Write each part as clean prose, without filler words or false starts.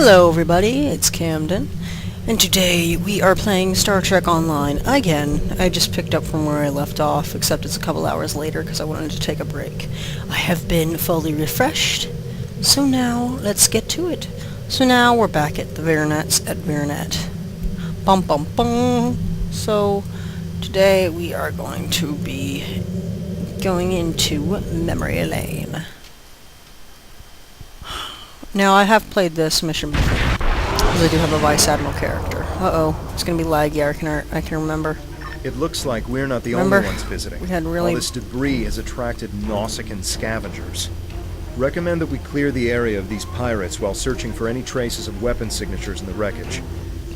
Hello everybody, it's Camden, and today we are playing Star Trek Online again. I just picked up from where I left off, except it's a couple hours later because I wanted to take a break. I have been fully refreshed, so now let's get to it. So now we're back at the Veronets at Veronet. Bum bum bum. So today we are going to be going into Memory Lane. Now, I have played this mission before, because I do have a Vice Admiral character. Uh-oh, it's going to be laggy, I can remember. It looks like we're not the only ones visiting. We had really... All this debris has attracted Nausicaan scavengers. Recommend that we clear the area of these pirates while searching for any traces of weapon signatures in the wreckage.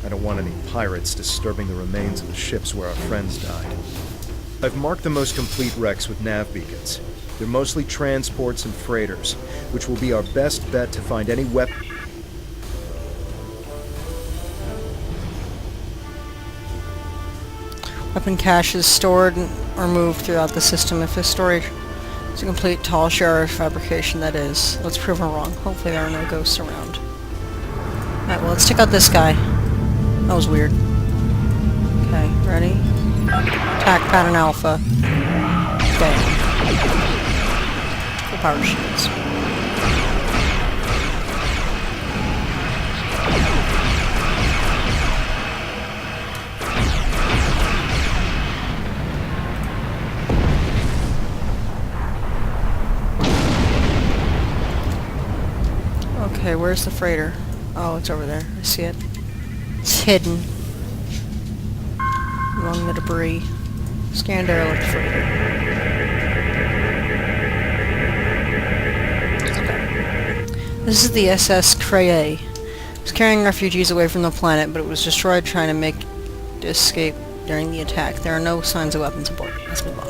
I don't want any pirates disturbing the remains of the ships where our friends died. I've marked the most complete wrecks with nav beacons. They're mostly transports and freighters, which will be our best bet to find any weapon. Weapon caches stored or moved throughout the system. If this storage is a complete tall shell fabrication, that is. Let's prove them wrong. Hopefully there are no ghosts around. Alright, well, let's check out this guy. That was weird. Okay, ready? Attack pattern alpha. Okay. Power shields. Okay, where's the freighter? Oh, it's over there. I see it. It's hidden among the debris. Scan derelict freighter. This is the SS Creye. It was carrying refugees away from the planet, but it was destroyed trying to make the escape during the attack. There are no signs of weapons aboard. Let's move on.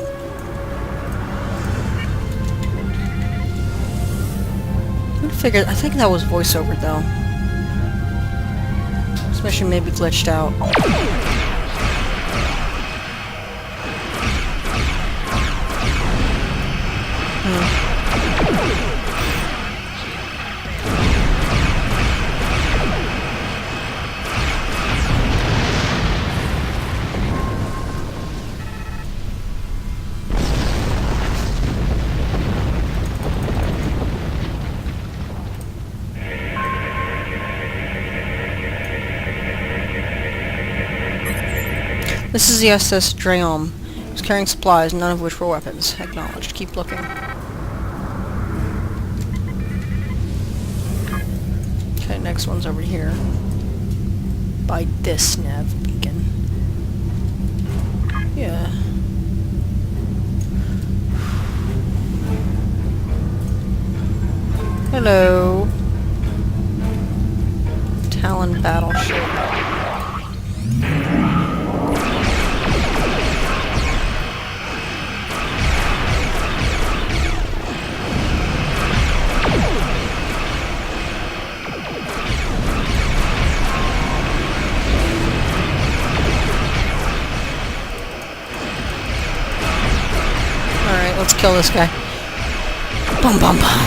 I think that was voiceover, though. This mission may be glitched out. This is the SS Drayom. It was carrying supplies, none of which were weapons. Acknowledged. Keep looking. Okay, next one's over here. By this nav beacon. Yeah. Hello. Talon battleship. Let's kill this guy. Bum bum bum.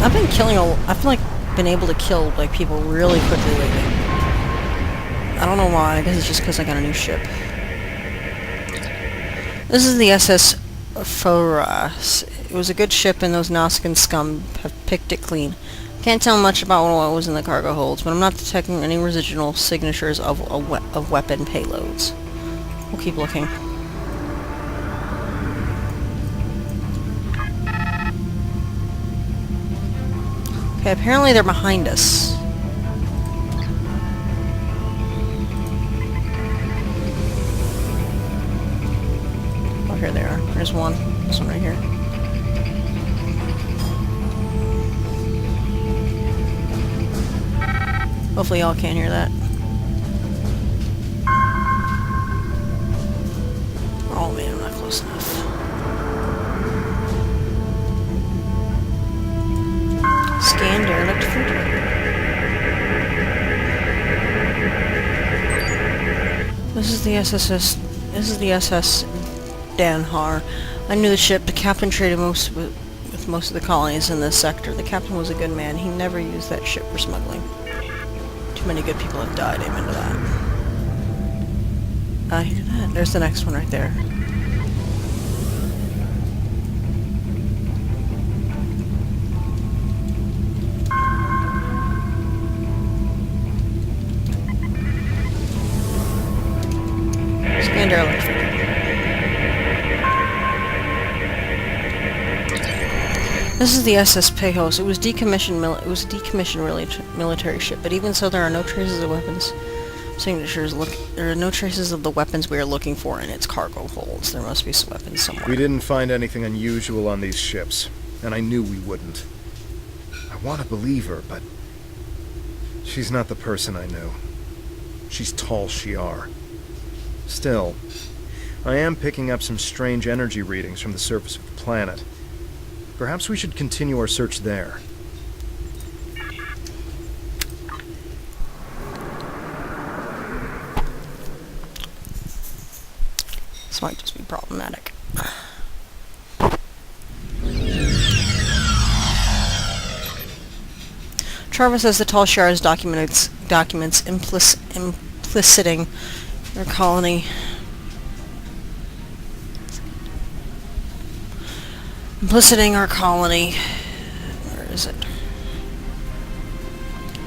I've been killing I've been able to kill people really quickly lately. I don't know why. I guess it's just because I got a new ship. This is the SS Foras. It was a good ship, and those Nausicaan scum have picked it clean. Can't tell much about what was in the cargo holds, but I'm not detecting any residual signatures of weapon payloads. We'll keep looking. Okay, apparently they're behind us. Oh, here they are. There's one. This one right here. Hopefully y'all can't hear that. Oh man, I'm not close enough. Scan derelict freighter. This is the SS Danhar. I knew the ship. The captain traded with most of the colonies in this sector. The captain was a good man. He never used that ship for smuggling. Too many good people have died. Amen to that. He did that. There's the next one right there. Scanned airlight figure. This is the SS Pecos. It was decommissioned. It was a decommissioned military ship, but even so, there are no traces of weapons signatures. There are no traces of the weapons we are looking for in its cargo holds. There must be some weapons somewhere. We didn't find anything unusual on these ships, and I knew we wouldn't. I want to believe her, but she's not the person I knew. She's Tal Shiar. Still, I am picking up some strange energy readings from the surface of the planet. Perhaps we should continue our search there. This might just be problematic. Travis says the Tal Shiar's documents impliciting their colony. Impliciting our colony. Where is it?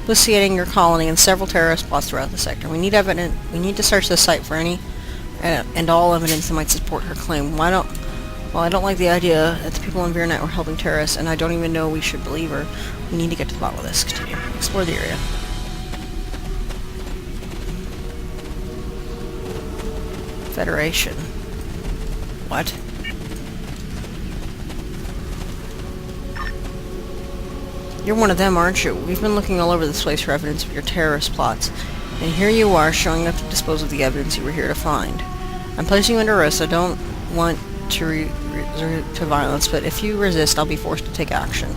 Implicating your colony in several terrorist plots throughout the sector. We need evidence. We need to search the site for any and all evidence that might support her claim. Well, I don't like the idea that the people in Virnet were helping terrorists, and I don't even know we should believe her. We need to get to the bottom of this. Continue. Explore the area. Federation. What? You're one of them, aren't you? We've been looking all over this place for evidence of your terrorist plots. And here you are, showing up to dispose of the evidence you were here to find. I'm placing you under arrest. I don't want to resort to violence, but if you resist, I'll be forced to take action.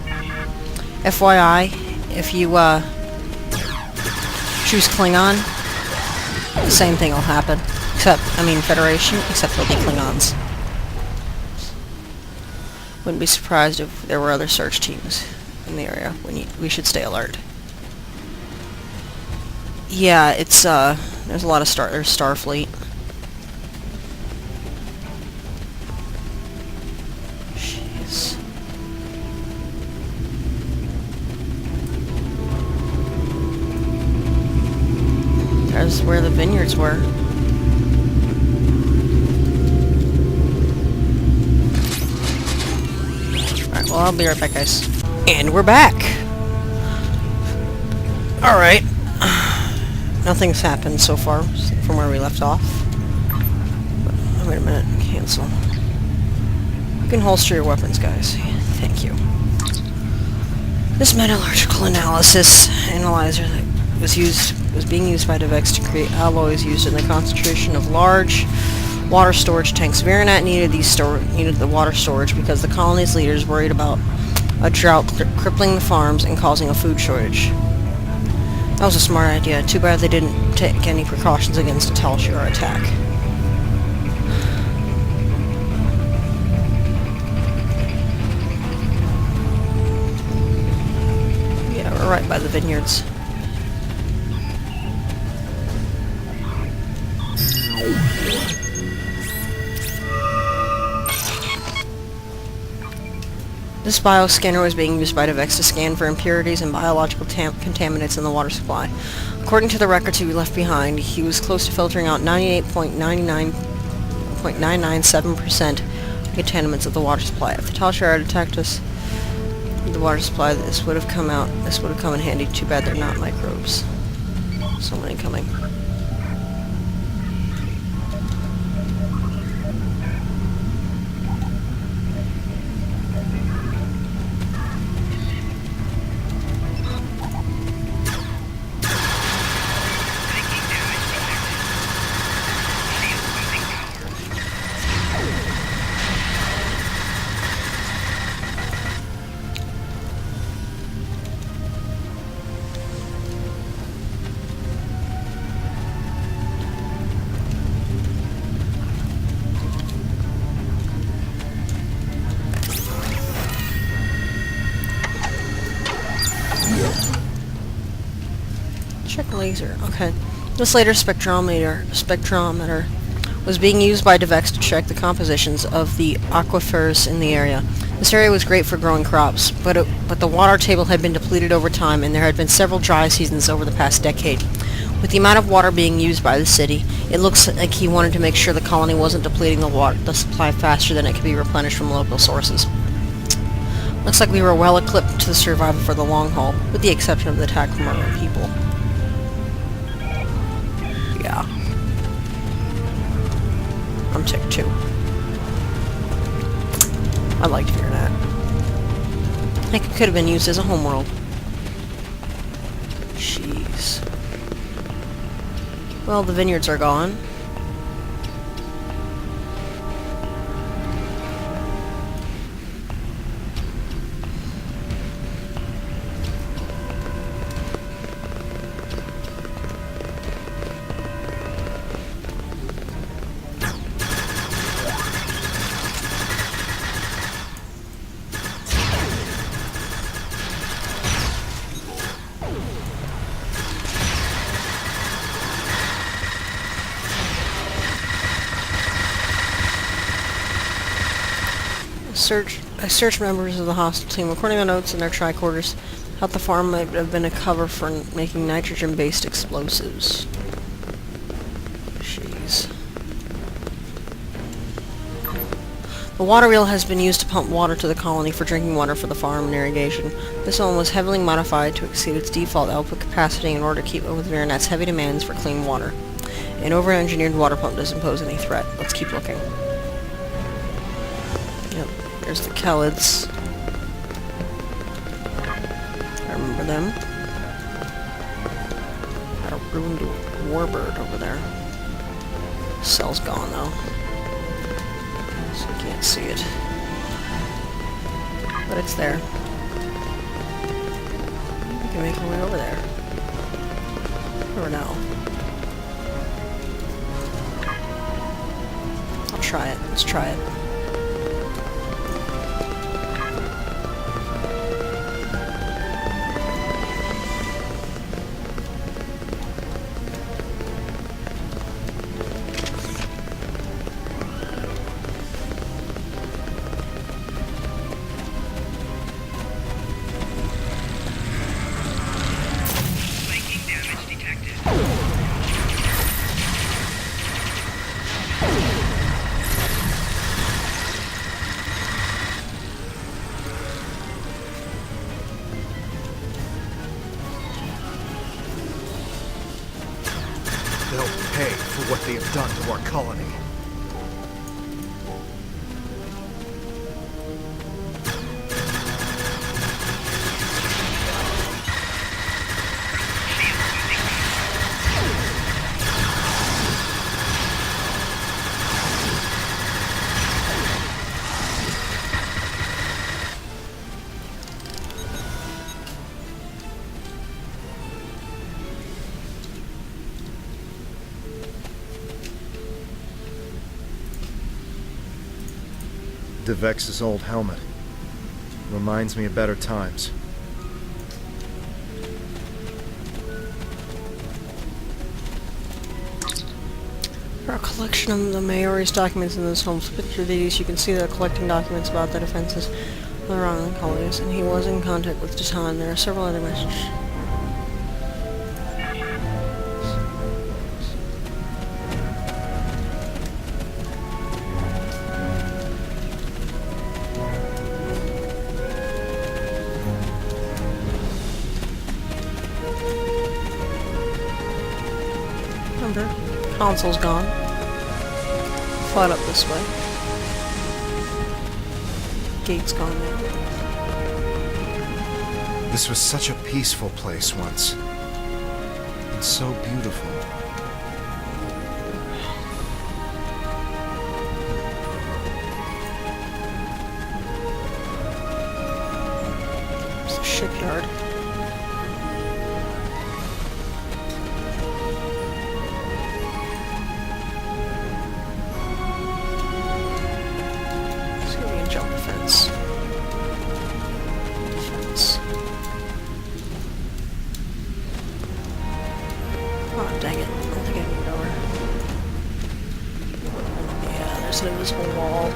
FYI, if you, choose Klingon, the same thing will happen. Federation, except they'll be Klingons. Wouldn't be surprised if there were other search teams in the area. We should stay alert. Yeah, it's, there's a lot of there's Starfleet. Jeez. There's where the vineyards were. Alright, well, I'll be right back, guys. And we're back! Alright. Nothing's happened so far from where we left off. But, wait a minute. Cancel. You can holster your weapons, guys. Thank you. This metallurgical analyzer that was being used by DevEx to create alloys used in the concentration of large water storage tanks. Virnet needed the water storage because the colony's leaders worried about a drought crippling the farms and causing a food shortage. That was a smart idea. Too bad they didn't take any precautions against a Tal Shiar attack. Yeah, we're right by the vineyards. This bioscanner was being used by DevEx to scan for impurities and biological contaminants in the water supply. According to the records he left behind, he was close to filtering out 98.997% contaminants of the water supply. If the Tal Shiar had attacked us with the water supply, this would have come in handy. Too bad they're not microbes. So many coming. Check laser. Okay. This later spectrometer was being used by DeVex to check the compositions of the aquifers in the area. This area was great for growing crops, but the water table had been depleted over time, and there had been several dry seasons over the past decade. With the amount of water being used by the city, it looks like he wanted to make sure the colony wasn't depleting the supply faster than it could be replenished from local sources. Looks like we were well equipped to survive for the long haul, with the exception of the attack from our own people. Yeah. I'm ticked too. I liked hearing that. I think it could have been used as a homeworld. Jeez. Well, the vineyards are gone. I searched members of the hostile team. According to notes in their tricorders, thought the farm might have been a cover for making nitrogen-based explosives. Jeez. The water wheel has been used to pump water to the colony for drinking water for the farm and irrigation. This one was heavily modified to exceed its default output capacity in order to keep up with Marinette's heavy demands for clean water. An over-engineered water pump doesn't pose any threat. Let's keep looking. Yep. There's the Kellids. I remember them. Got a ruined warbird over there. Cell's gone though, so you can't see it. But it's there. We can make our way over there. Or no. I'll try it. Let's try it. They'll pay for what they have done to our colony. DeVex's old helmet. Reminds me of better times. There are a collection of the Maori's documents in this home. Picture these. You can see they're collecting documents about the defenses of the Romulan colonies, and he was in contact with Titan. There are several other messages. Console's gone. Fought up this way. Gate's gone now. This was such a peaceful place once. And so beautiful. It's the shipyard. invisible wall.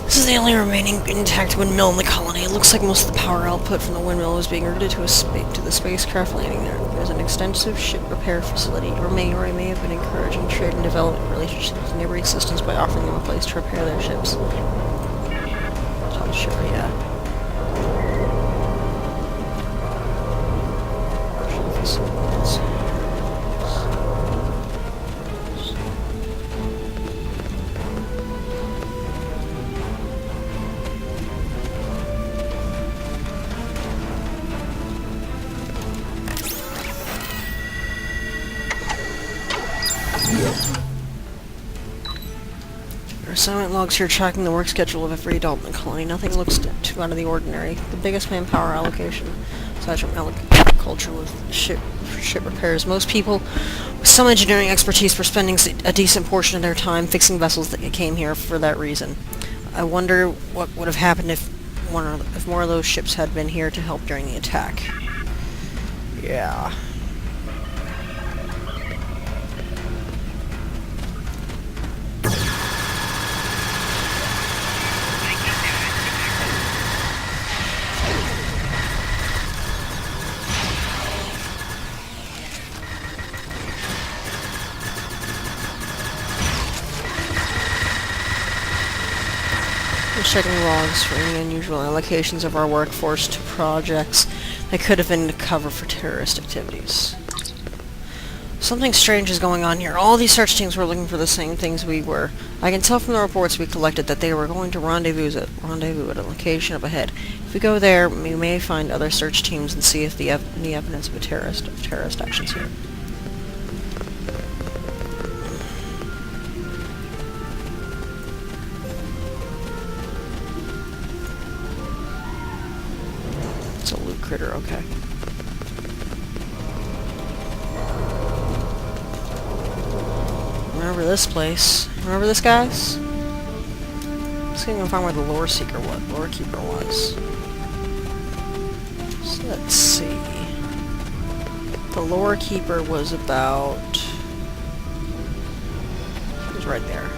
This is the only remaining intact windmill in the colony. It looks like most of the power output from the windmill was being routed to the spacecraft landing there. There's an extensive ship repair facility, or may have been encouraging trade and development relationships with neighboring systems by offering them a place to repair their ships. Sure, yeah. There are assignment logs here tracking the work schedule of every adult in the colony. Nothing looks too out of the ordinary. The biggest manpower allocation, aside from agriculture, with ship repairs. Most people with some engineering expertise were spending a decent portion of their time fixing vessels that came here for that reason. I wonder what would have happened if more of those ships had been here to help during the attack. Yeah. Checking logs for any unusual allocations of our workforce to projects that could have been to cover for terrorist activities. Something strange is going on here. All these search teams were looking for the same things we were. I can tell from the reports we collected that they were going to rendezvous at a location up ahead. If we go there, we may find other search teams and see if any evidence of terrorist actions here. It's a loot critter, okay. Remember this place. Remember this, guys? Let's go find where the lore keeper was. So let's see. The lore keeper was about... He was right there.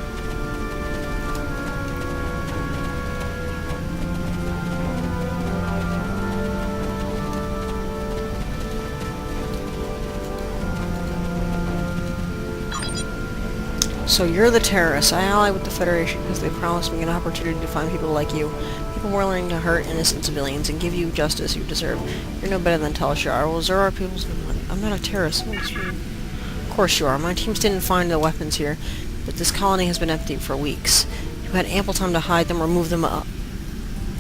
So you're the terrorists. I ally with the Federation because they promised me an opportunity to find people like you. People willing to hurt innocent civilians and give you justice you deserve. You're no better than Talishar. Well, Zora people's money. I'm not a terrorist. Of course you are. My teams didn't find the weapons here, but this colony has been empty for weeks. You had ample time to hide them or move them up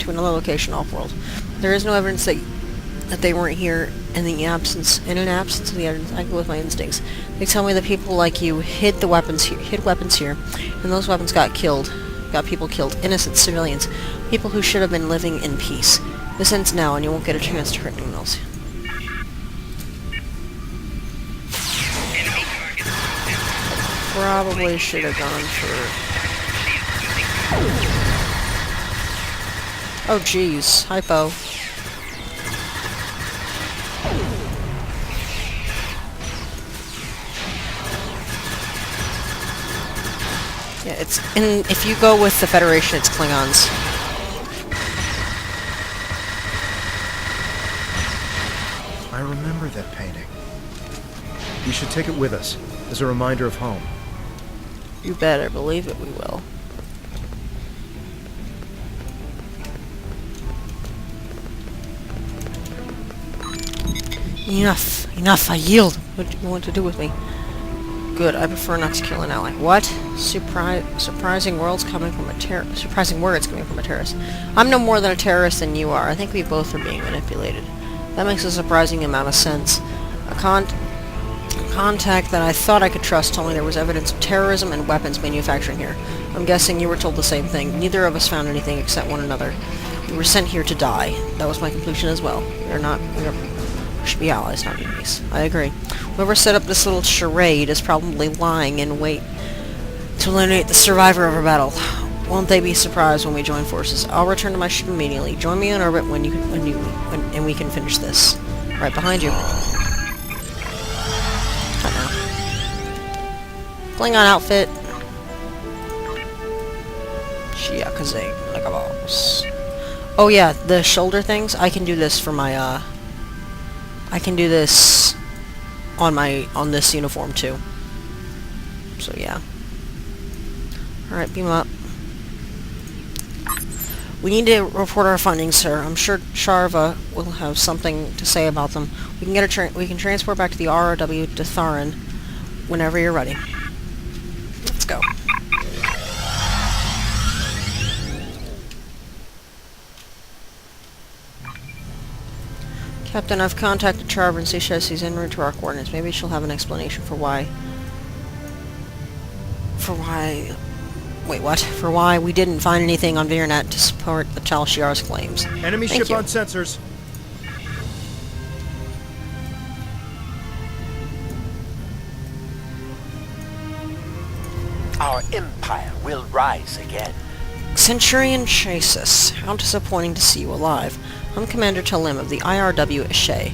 to another location off-world. There is no evidence that they weren't here in an absence of the evidence. I go with my instincts. They tell me that people like you hid weapons here, and those weapons got got people killed, innocent civilians, people who should have been living in peace. This ends now, and you won't get a chance to hurt anyone else. Probably should have gone for... Oh jeez, hypo. Yeah, it's in. If you go with the Federation, it's Klingons. I remember that painting. We should take it with us, as a reminder of home. You better believe it, we will. Enough! Enough! I yield! What do you want to do with me? Good, I prefer not to kill an ally. What? Surprising words coming from a terrorist. I'm no more than a terrorist than you are. I think we both are being manipulated. That makes a surprising amount of sense. A contact that I thought I could trust told me there was evidence of terrorism and weapons manufacturing here. I'm guessing you were told the same thing. Neither of us found anything except one another. We were sent here to die. That was my conclusion as well. We should be allies, not enemies. I agree. Whoever set up this little charade is probably lying in wait to eliminate the survivor of our battle. Won't they be surprised when we join forces? I'll return to my ship immediately. Join me in orbit and we can finish this. Right behind you. Klingon outfit. Shiakaze, like a boss. Oh yeah, the shoulder things. I can do this for my. I can do this on this uniform too. So yeah. All right, beam up. We need to report our findings, sir. I'm sure Sharva will have something to say about them. We can transport back to the ROW to Tharan whenever you're ready. Let's go. Captain, I've contacted Charver and she says he's en route to our coordinates. Maybe she'll have an explanation for why... Wait, what? For why we didn't find anything on Virnet to support the Tal Shiar's claims. Enemy ship on sensors. Our empire will rise again. Centurion Chasis, how disappointing to see you alive. I'm Commander Talim of the IRW Ishay,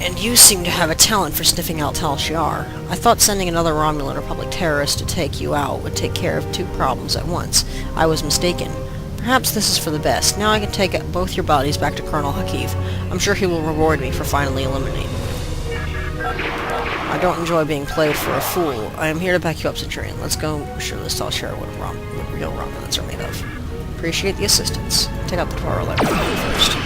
and you seem to have a talent for sniffing out Tal Shiar. I thought sending another Romulan Republic terrorist to take you out would take care of two problems at once. I was mistaken. Perhaps this is for the best. Now I can take both your bodies back to Colonel Hakif. I'm sure he will reward me for finally eliminating you. I don't enjoy being played for a fool. I am here to back you up, Centurion. Let's go show this Tal Shiar what real Romulans are made of. Appreciate the assistance. Take out the Toro Library first.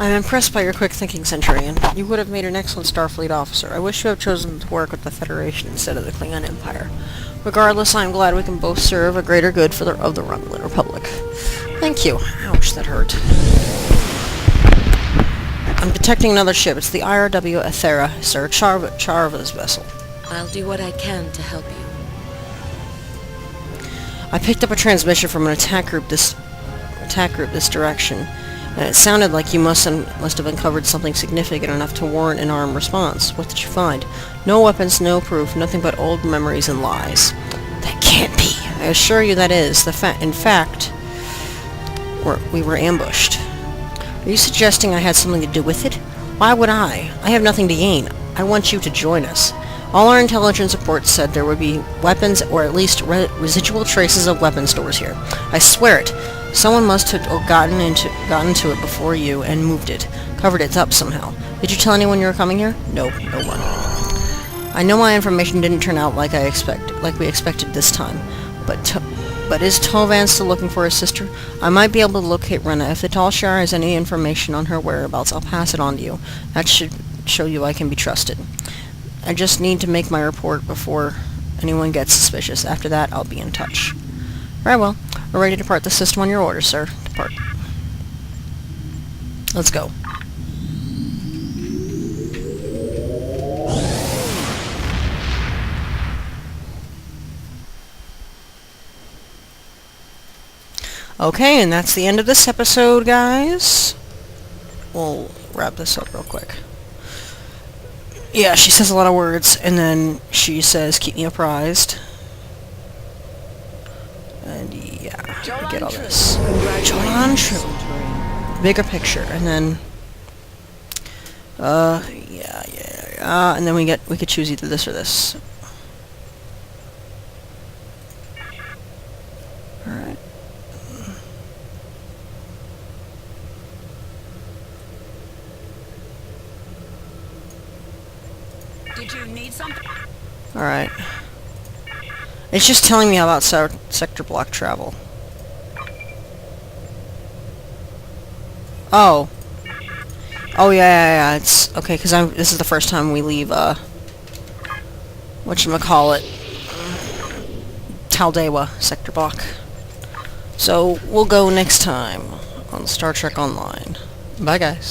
I'm impressed by your quick thinking, Centurion. You would have made an excellent Starfleet officer. I wish you had chosen to work with the Federation instead of the Klingon Empire. Regardless, I am glad we can both serve a greater good of the Romulan Republic. Thank you. Ouch, that hurt. I'm detecting another ship. It's the IRW Athera, Sir Charva's vessel. I'll do what I can to help you. I picked up a transmission from an attack group this direction, and it sounded like you must have uncovered something significant enough to warrant an armed response. What did you find? No weapons, no proof, nothing but old memories and lies. That can't be. I assure you that is. In fact, we were ambushed. Are you suggesting I had something to do with it? Why would I? I have nothing to gain. I want you to join us. All our intelligence reports said there would be weapons, or at least residual traces of weapon stores here. I swear it. Someone must have gotten into it before you and moved it. Covered it up somehow. Did you tell anyone you were coming here? No, no one. I know my information didn't turn out like we expected this time. But is Tovan still looking for his sister? I might be able to locate Rena. If the Talshar has any information on her whereabouts, I'll pass it on to you. That should show you I can be trusted. I just need to make my report before anyone gets suspicious. After that, I'll be in touch. Very well. We're ready to depart the system on your orders, sir. Depart. Let's go. Okay, and that's the end of this episode, guys. We'll wrap this up real quick. Yeah, she says a lot of words, and then she says, keep me apprised. And yeah, I get all this. John True. Bigger picture, and then, and then we could choose either this or this. Alright. Did you need something? Alright. It's just telling me about sector block travel. Oh. Oh, yeah, it's... Okay, because this is the first time we leave, whatchamacallit, Taldewa sector block. So, we'll go next time on Star Trek Online. Bye, guys.